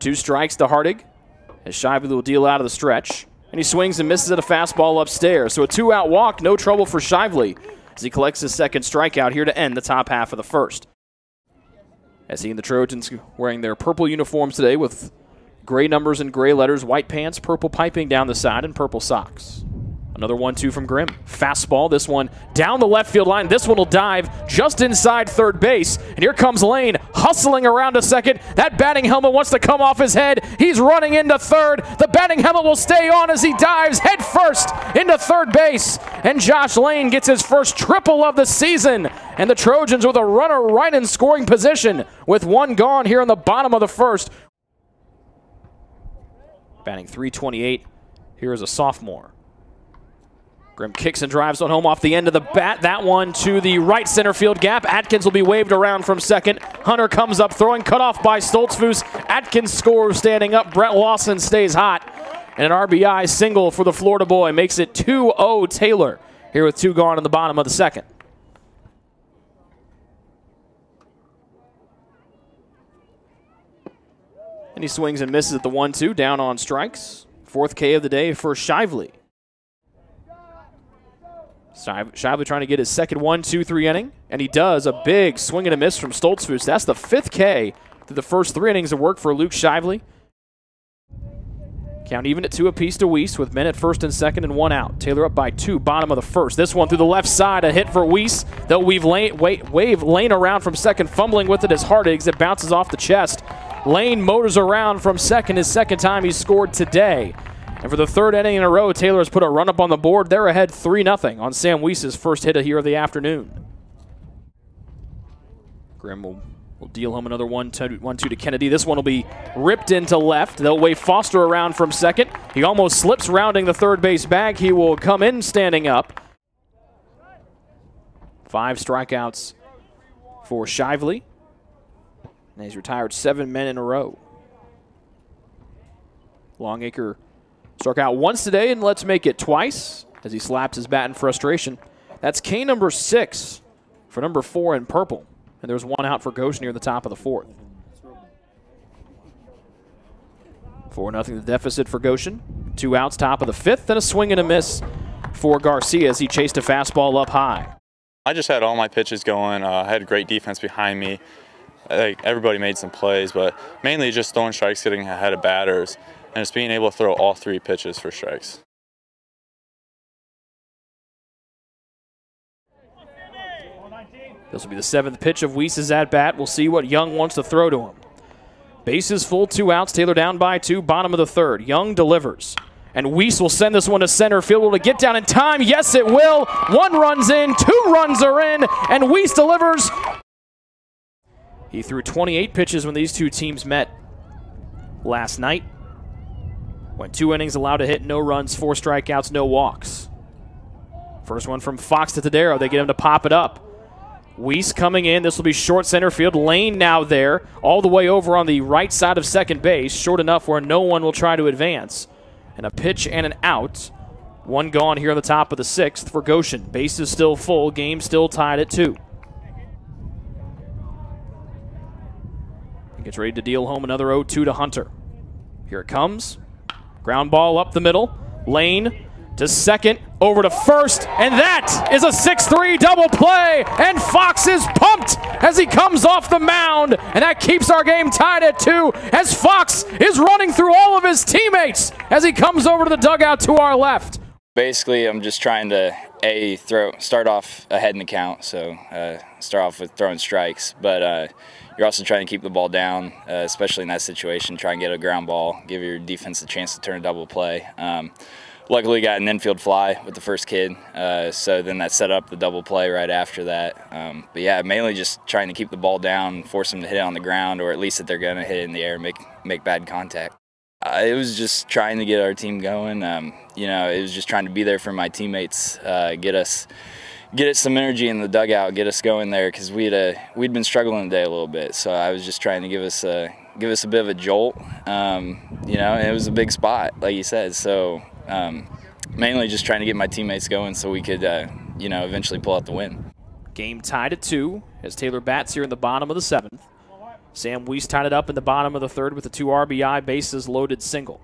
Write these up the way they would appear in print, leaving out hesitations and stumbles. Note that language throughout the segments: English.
2 strikes to Hardig as Shively will deal out of the stretch. And he swings and misses at a fastball upstairs. So a 2-out walk, no trouble for Shively as he collects his second strikeout here to end the top half of the first. As he and the Trojans wearing their purple uniforms today with gray numbers and gray letters, white pants, purple piping down the side, and purple socks. Another 1-2 from Grimm. Fastball, this one down the left field line. This one will dive just inside third base. And here comes Lane hustling around to second. That batting helmet wants to come off his head. He's running into third. The batting helmet will stay on as he dives head first into third base. And Josh Lane gets his first triple of the season. And the Trojans with a runner right in scoring position with 1 gone here in the bottom of the first. Batting .328 here is a sophomore. Grimm kicks and drives one home off the end of the bat. That one to the right center field gap. Atkins will be waved around from second. Hunter comes up throwing, cut off by Stoltzfus. Atkins scores standing up. Brett Lawson stays hot. And an RBI single for the Florida boy makes it 2-0 Taylor here with 2 gone in the bottom of the second. And he swings and misses at the 1-2, down on strikes. 4th K of the day for Shively. Shively trying to get his second 1-2-3 inning, and he does. A big swing and a miss from Stoltzfus. That's the 5th K through the first 3 innings of work for Luke Shively. Count even at 2 apiece to Weiss with men at first and second and 1 out. Taylor up by 2, bottom of the first. This one through the left side, a hit for Weiss. They'll wave Lane around from second, fumbling with it as Hardig. It bounces off the chest. Lane motors around from second, his second time he's scored today. And for the 3rd inning in a row, Taylor has put a run up on the board. They're ahead 3-0 on Sam Weiss's first hit here of the afternoon. Grimm will deal home another 1-2 to Kennedy. This one will be ripped into left. They'll wave Foster around from second. He almost slips rounding the third base bag. He will come in standing up. 5 strikeouts for Shively. And he's retired 7 men in a row. Longacre struck out once today, and let's make it twice as he slaps his bat in frustration. That's K number 6 for number 4 in purple. And there's 1 out for Goshen near the top of the 4th. 4-0 the deficit for Goshen. 2 outs, top of the 5th, and a swing and a miss for Garcia as he chased a fastball up high. I just had all my pitches going. I had great defense behind me. Everybody made some plays, but mainly just throwing strikes, getting ahead of batters, and just being able to throw all 3 pitches for strikes. This will be the 7th pitch of Weiss's at-bat. We'll see what Young wants to throw to him. Bases full, 2 outs. Taylor down by 2, bottom of the 3rd. Young delivers. And Weiss will send this one to center field. Will it get down in time? Yes, it will. 1 run's in, 2 runs are in, and Weiss delivers. He threw 28 pitches when these 2 teams met last night. Went 2 innings, allowed a hit, no runs, 4 strikeouts, no walks. First one from Fox to Tadero. They get him to pop it up. Weiss coming in. This will be short center field. Lane now there, all the way over on the right side of second base, short enough where no one will try to advance. And a pitch and an out. 1 gone here on the top of the 6th for Goshen. Base is still full. Game still tied at 2. Gets ready to deal home another 0-2 to Hunter. Here it comes. Ground ball up the middle. Lane to second, over to first, and that is a 6-3 double play, and Fox is pumped as he comes off the mound, and that keeps our game tied at 2 as Fox is running through all of his teammates as he comes over to the dugout to our left. Basically, I'm just trying to start off ahead in the count, so start off with throwing strikes, but you're also trying to keep the ball down, especially in that situation. Try and get a ground ball, give your defense a chance to turn a double play. Luckily, got an infield fly with the first kid, so then that set up the double play right after that. But yeah, mainly just trying to keep the ball down, force them to hit it on the ground, or at least that they're going to hit it in the air, make bad contact. It was just trying to get our team going. You know, it was just trying to be there for my teammates, get us some energy in the dugout, get us going there, because we'd been struggling today a little bit. So I was just trying to give us a bit of a jolt. You know, and it was a big spot, like you said. So mainly just trying to get my teammates going so we could, you know, eventually pull out the win. Game tied at 2 as Taylor bats here in the bottom of the 7th. Sam Weiss tied it up in the bottom of the third with a 2 RBI bases loaded single.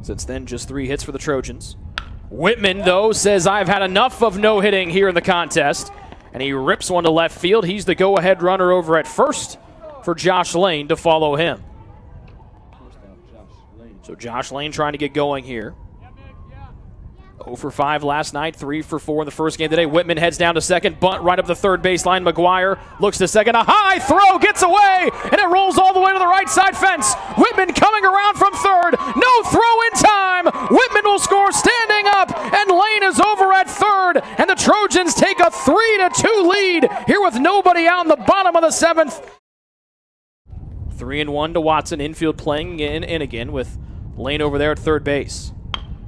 Since then, just 3 hits for the Trojans. Whitman, though, says, I've had enough of no-hitting here in the contest. And he rips one to left field. He's the go-ahead runner over at first for Josh Lane to follow him. So Josh Lane trying to get going here. 0 for 5 last night, 3 for 4 in the first game today. Whitman heads down to second, bunt right up the third baseline. McGuire looks to second, a high throw, gets away, and it rolls all the way to the right side fence. Whitman coming around from third, no throw in time. Whitman will score standing up, and Lane is over at third, and the Trojans take a 3-2 lead here with nobody out in the bottom of the 7th. 3-1 to Watson, infield playing in again with Lane over there at third base.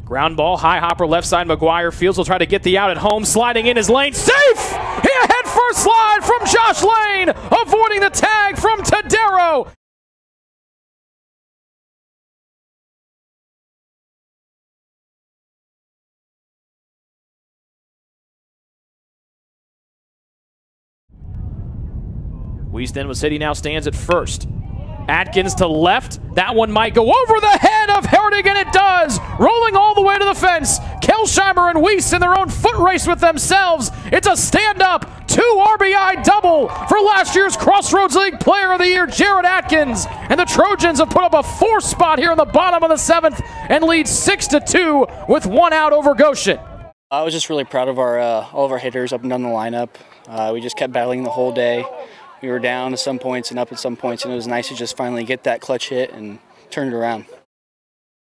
Ground ball, high hopper, left side. McGuire fields will try to get the out at home. Sliding in is Lane. Safe! He a head first slide from Josh Lane, avoiding the tag from Tadero. Weiss then with City now stands at first. Atkins to left. That one might go over the head of Hertig, and it does. Rolling all the way to the fence. Kelsheimer and Weiss in their own foot race with themselves. It's a stand-up 2 RBI double for last year's Crossroads League Player of the Year, Jared Atkins. And the Trojans have put up a 4th spot here in the bottom of the 7th and lead 6-2 with 1 out over Goshen. I was just really proud of our all of our hitters up and down the lineup. We just kept battling the whole day. We were down at some points and up at some points, and it was nice to just finally get that clutch hit and turn it around.